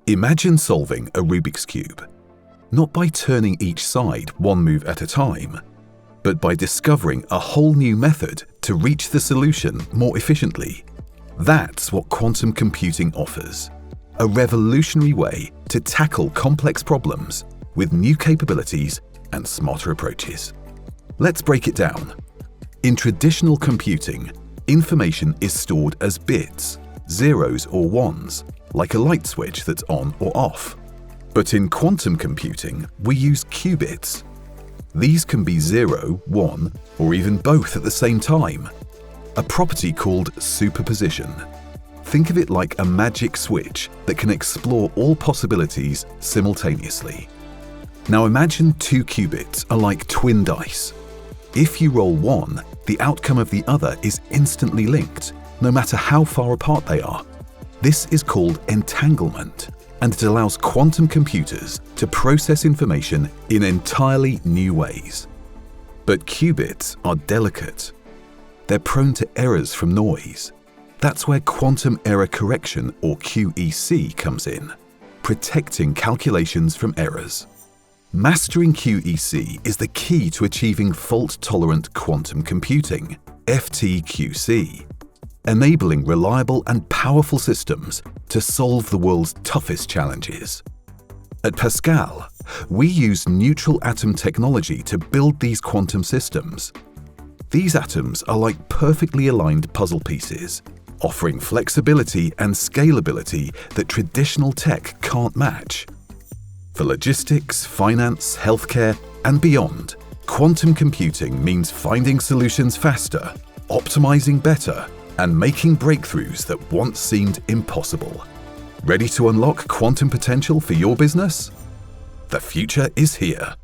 Imagine solving a Rubik's Cube, not by turning each side one move at a time, but by discovering a whole new method to reach the solution more efficiently. That's what quantum computing offers, a revolutionary way to tackle complex problems with new capabilities and smarter approaches. Let's break it down. In traditional computing, information is stored as bits, zeros or ones, like a light switch that's on or off. But in quantum computing, we use qubits. These can be 0, 1, or even both at the same time, a property called superposition. Think of it like a magic switch that can explore all possibilities simultaneously. Now imagine two qubits are like twin dice. If you roll one, the outcome of the other is instantly linked, no matter how far apart they are. This is called entanglement, and it allows quantum computers to process information in entirely new ways. But qubits are delicate. They're prone to errors from noise. That's where quantum error correction, or QEC, comes in, protecting calculations from errors. Mastering QEC is the key to achieving fault-tolerant quantum computing, FTQC, enabling reliable and powerful systems to solve the world's toughest challenges. At Pascal, we use neutral atom technology to build these quantum systems. These atoms are like perfectly aligned puzzle pieces, offering flexibility and scalability that traditional tech can't match. For logistics, finance, healthcare, and beyond, quantum computing means finding solutions faster, optimizing better, and making breakthroughs that once seemed impossible. Ready to unlock quantum potential for your business? The future is here.